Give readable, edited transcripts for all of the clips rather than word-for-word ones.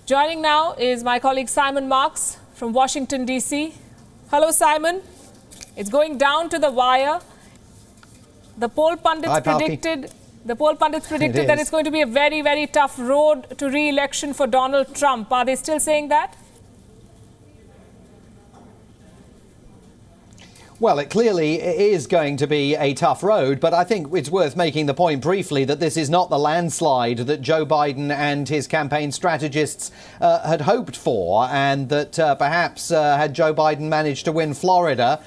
Joining now is my colleague Simon Marks from Washington, D.C. Hello, Simon. It's going down to the wire. The poll pundits predicted that it's going to be a very, very tough road to re-election for Donald Trump. Are they still saying that? Well, it clearly is going to be a tough road, but I think it's worth making the point briefly that this is not the landslide that Joe Biden and his campaign strategists had hoped for, and that perhaps had Joe Biden managed to win Florida,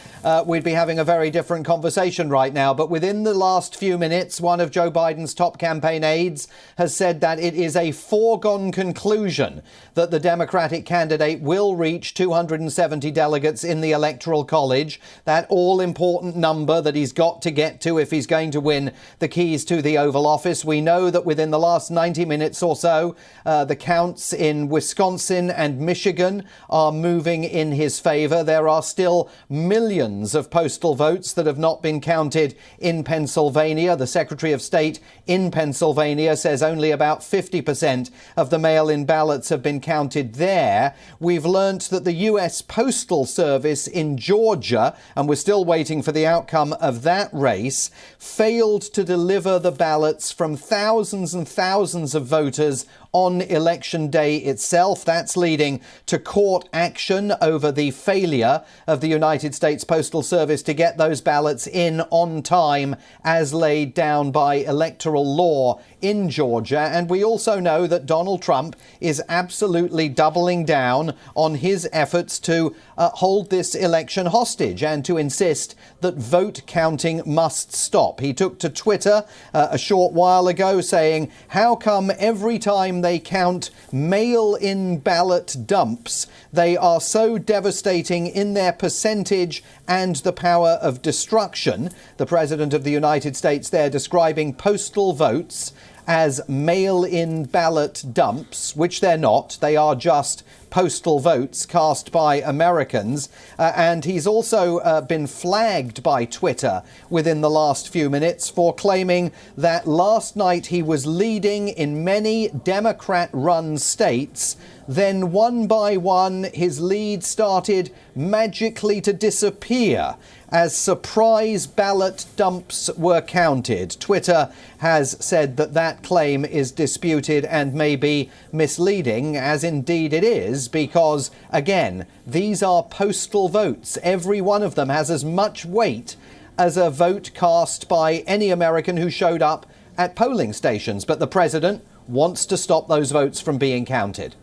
we'd be having a very different conversation right now. But within the last few minutes, one of Joe Biden's top campaign aides has said that it is a foregone conclusion that the Democratic candidate will reach 270 delegates in the Electoral College. That all-important number that he's got to get to if he's going to win the keys to the Oval Office. We know that within the last 90 minutes or so, the counts in Wisconsin and Michigan are moving in his favor. There are still millions of postal votes that have not been counted in Pennsylvania. The Secretary of State in Pennsylvania says only about 50% of the mail-in ballots have been counted there. We've learnt that the U.S. Postal Service in Georgia, and we're still waiting for the outcome of that race, failed to deliver the ballots from thousands and thousands of voters on election day itself. That's leading to court action over the failure of the United States Postal Service to get those ballots in on time as laid down by electoral law in Georgia. And we also know that Donald Trump is absolutely doubling down on his efforts to hold this election hostage and to insist that vote counting must stop. He took to Twitter a short while ago saying, how come every time they count mail-in ballot dumps, they are so devastating in their percentage and the power of destruction? The President of the United States there describing postal votes as mail-in ballot dumps, which they're not. They are just postal votes cast by Americans. And he's also been flagged by Twitter within the last few minutes for claiming that last night he was leading in many Democrat-run states. Then one by one, his lead started magically to disappear as surprise ballot dumps were counted. Twitter has said that that claim is disputed and may be misleading, as indeed it is, because, again, these are postal votes. Every one of them has as much weight as a vote cast by any American who showed up at polling stations. But the president wants to stop those votes from being counted.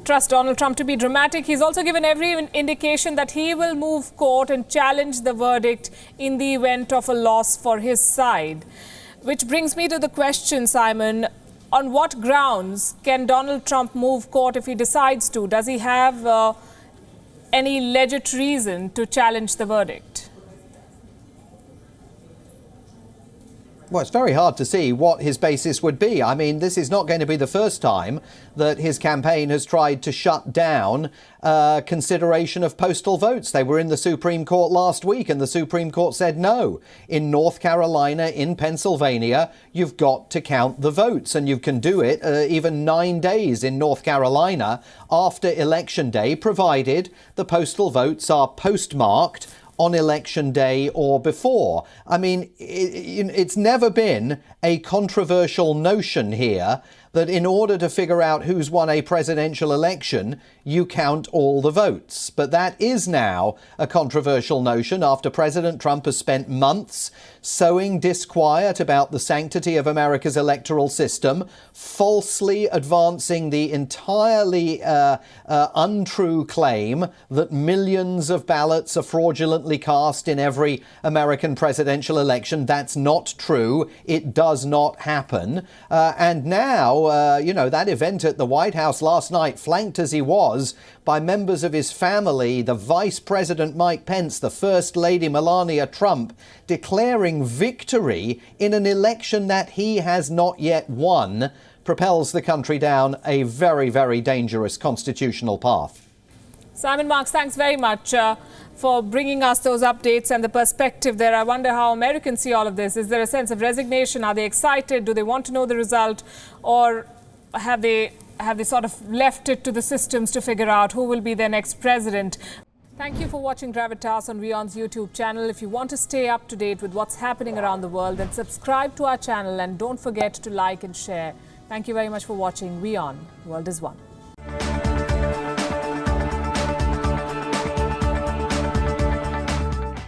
Trust Donald Trump to be dramatic. He's also given every indication that he will move court and challenge the verdict in the event of a loss for his side. Which brings me to the question, Simon, on what grounds can Donald Trump move court if he decides to? Does he have any legit reason to challenge the verdict? Well, it's very hard to see what his basis would be. I mean, this is not going to be the first time that his campaign has tried to shut down consideration of postal votes. They were in the Supreme Court last week, and the Supreme Court said no. In North Carolina, in Pennsylvania, you've got to count the votes, and you can do it even 9 days in North Carolina after Election Day, provided the postal votes are postmarked on Election Day or before. I mean, it's never been a controversial notion here that in order to figure out who's won a presidential election, you count all the votes. But that is now a controversial notion after President Trump has spent months sowing disquiet about the sanctity of America's electoral system, falsely advancing the entirely untrue claim that millions of ballots are fraudulently cast in every American presidential election. That's not true. It does not happen. And now, that event at the White House last night, flanked as he was by members of his family, the Vice President Mike Pence, the First Lady Melania Trump, declaring victory in an election that he has not yet won, propels the country down a very, very dangerous constitutional path. Simon Marks, thanks very much for bringing us those updates and the perspective there. I wonder how Americans see all of this. Is there a sense of resignation? Are they excited? Do they want to know the result? Or have they have they sort of left it to the systems to figure out who will be their next president? Thank you for watching Gravitas on WION's YouTube channel. If you want to stay up to date with what's happening around the world, then subscribe to our channel and don't forget to like and share. Thank you very much for watching WION. The World is One.